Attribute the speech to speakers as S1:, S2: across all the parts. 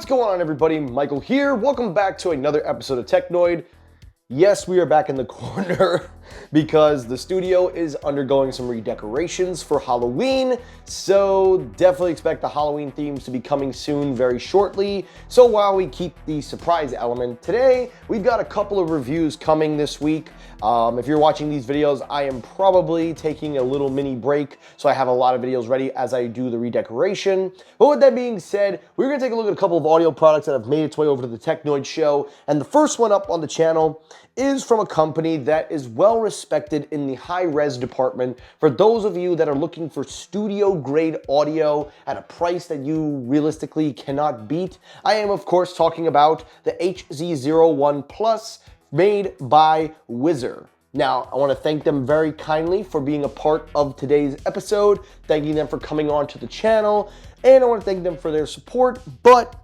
S1: going on, everybody? Michael here. Welcome back to another episode of Technoid. Yes, we are back in the corner because the studio is undergoing some redecorations for Halloween, so definitely expect the Halloween themes to be coming soon very shortly. So while we keep the surprise element, today we've got a couple of reviews coming this week. If you're watching these videos, I am probably taking a little mini break, so I have a lot of videos ready as I do the redecoration. But with that being said, we're going to take a look at a couple of audio products that have made its way over to the Technoid show, and the first one up on the channel is from a company that is well respected in the high-res department. For those of you that are looking for studio-grade audio at a price that you realistically cannot beat, I am of course talking about the HZ01 Plus made by Whizzer. Now, I want to thank them very kindly for being a part of today's episode, thanking them for coming on to the channel, and I want to thank them for their support, but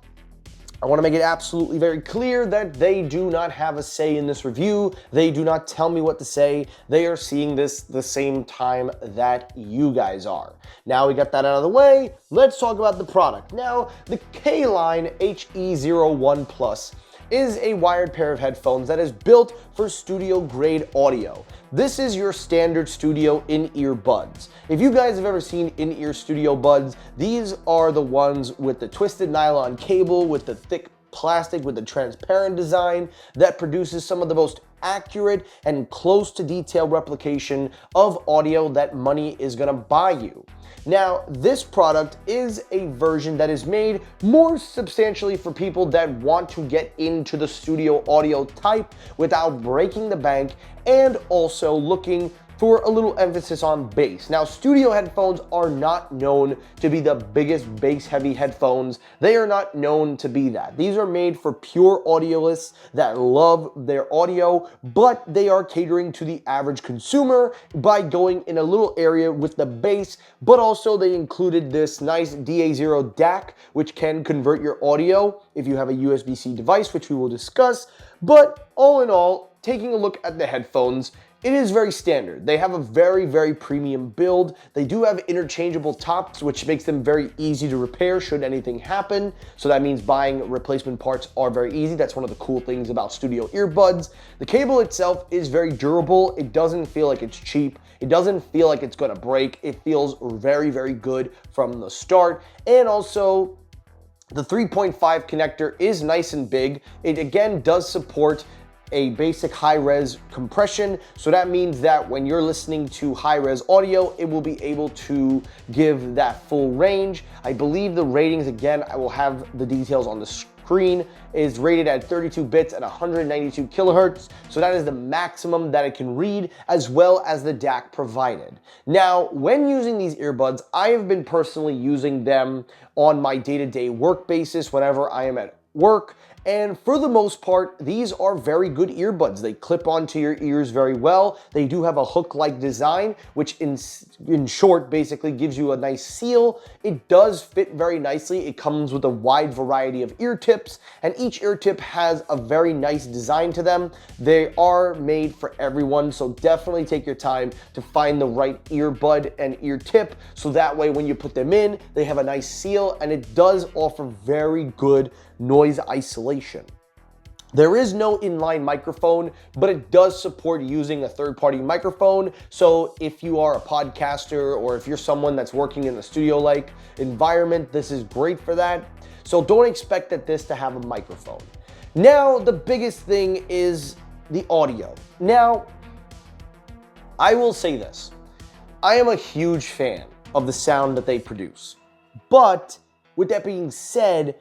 S1: I want to make it absolutely very clear that they do not have a say in this review. They do not tell me what to say. They are seeing this the same time that you guys are. Now we got that out of the way, let's talk about the product. Now, the K-Line HE01 Plus is a wired pair of headphones that is built for studio-grade audio. This is your standard studio in-ear buds. If you guys have ever seen in-ear studio buds, these are the ones with the twisted nylon cable, with the thick plastic, with the transparent design that produces some of the most accurate and close to detail replication of audio that money is gonna buy you. Now, this product is a version that is made more substantially for people that want to get into the studio audio type without breaking the bank, and also looking for a little emphasis on bass. Now, studio headphones are not known to be the biggest bass-heavy headphones. They are not known to be that. These are made for pure audiolists that love their audio, but they are catering to the average consumer by going in a little area with the bass, but also they included this nice DA0 DAC, which can convert your audio if you have a USB-C device, which we will discuss. But all in all, taking a look at the headphones, it is very standard. They have a very, very premium build. They do have interchangeable tops, which makes them very easy to repair should anything happen. So that means buying replacement parts are very easy. That's one of the cool things about studio earbuds. The cable itself is very durable. It doesn't feel like it's cheap. It doesn't feel like it's gonna break. It feels very, very good from the start. And also, the 3.5 connector is nice and big. It again does support a basic high-res compression, so that means that when you're listening to high-res audio, it will be able to give that full range. I believe the ratings, again, I will have the details on the screen, is rated at 32 bits at 192 kilohertz, so that is the maximum that it can read, as well as the DAC provided. Now, when using these earbuds, I have been personally using them on my day-to-day work basis whenever I am at work, and for the most part, these are very good earbuds. They clip onto your ears very well. They do have a hook-like design, which in short basically gives you a nice seal. It does fit very nicely. It comes with a wide variety of ear tips, and each ear tip has a very nice design to them. They are made for everyone, so definitely take your time to find the right earbud and ear tip, so that way when you put them in, they have a nice seal, and it does offer very good noise isolation. There is no inline microphone, but it does support using a third-party microphone. So if you are a podcaster or if you're someone that's working in a studio-like environment, this is great for that. So don't expect this to have a microphone. Now, the biggest thing is the audio. Now, I will say this. I am a huge fan of the sound that they produce. But with that being said,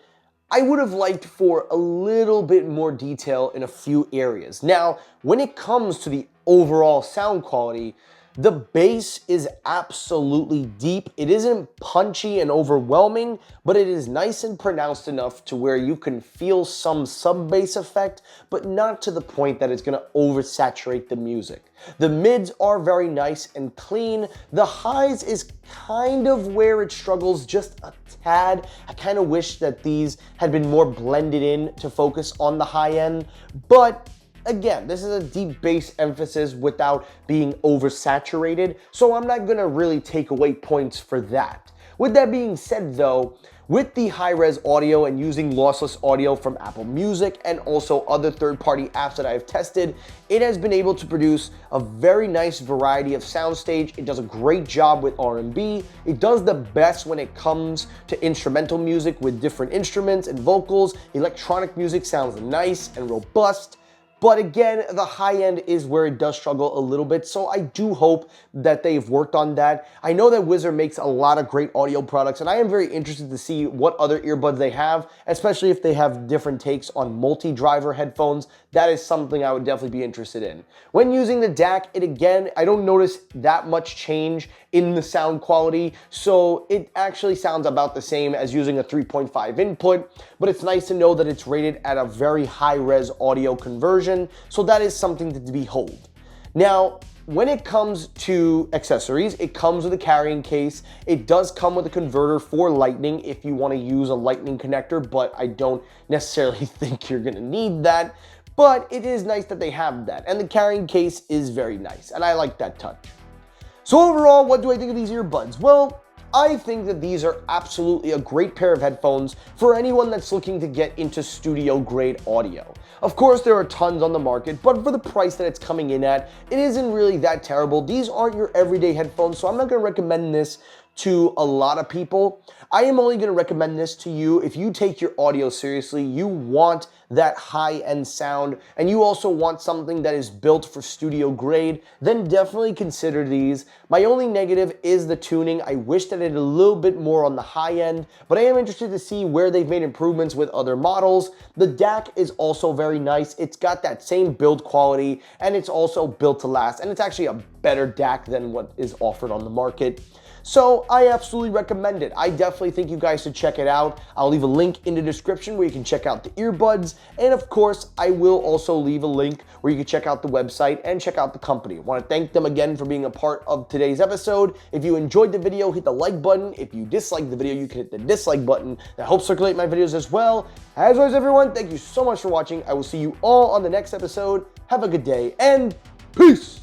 S1: I would have liked for a little bit more detail in a few areas. Now, when it comes to the overall sound quality, the bass is absolutely deep. It isn't punchy and overwhelming, but it is nice and pronounced enough to where you can feel some sub-bass effect, but not to the point that it's gonna oversaturate the music. The mids are very nice and clean. The highs is kind of where it struggles just a tad. I kind of wish that these had been more blended in to focus on the high end, but again, this is a deep bass emphasis without being oversaturated, so I'm not gonna really take away points for that. With that being said though, with the high-res audio and using lossless audio from Apple Music and also other third-party apps that I've tested, it has been able to produce a very nice variety of soundstage. It does a great job with R&B. It does the best when it comes to instrumental music with different instruments and vocals. Electronic music sounds nice and robust. But again, the high end is where it does struggle a little bit, so I do hope that they've worked on that. I know that Whizzer makes a lot of great audio products, and I am very interested to see what other earbuds they have, especially if they have different takes on multi-driver headphones. That is something I would definitely be interested in. When using the DAC, I don't notice that much change in the sound quality, so it actually sounds about the same as using a 3.5 input, but it's nice to know that it's rated at a very high-res audio conversion, so that is something to behold. Now, when it comes to accessories, it comes with a carrying case. It does come with a converter for Lightning if you want to use a Lightning connector, but I don't necessarily think you're going to need that. But it is nice that they have that, and the carrying case is very nice, and I like that touch. So overall, what do I think of these earbuds? Well, I think that these are absolutely a great pair of headphones for anyone that's looking to get into studio-grade audio. Of course, there are tons on the market, but for the price that it's coming in at, it isn't really that terrible. These aren't your everyday headphones, so I'm not going to recommend this to a lot of people. I am only going to recommend this to you if you take your audio seriously, you want that high-end sound, and you also want something that is built for studio grade, then definitely consider these. My only negative is the tuning. I wish that it had a little bit more on the high end, but I am interested to see where they've made improvements with other models. The DAC is also very nice. It's got that same build quality, and it's also built to last, and it's actually a better DAC than what is offered on the market. So I absolutely recommend it. I definitely think you guys should check it out. I'll leave a link in the description where you can check out the earbuds. And of course, I will also leave a link where you can check out the website and check out the company. I want to thank them again for being a part of today's episode. If you enjoyed the video, hit the like button. If you disliked the video, you can hit the dislike button. That helps circulate my videos as well. As always, everyone, thank you so much for watching. I will see you all on the next episode. Have a good day and peace.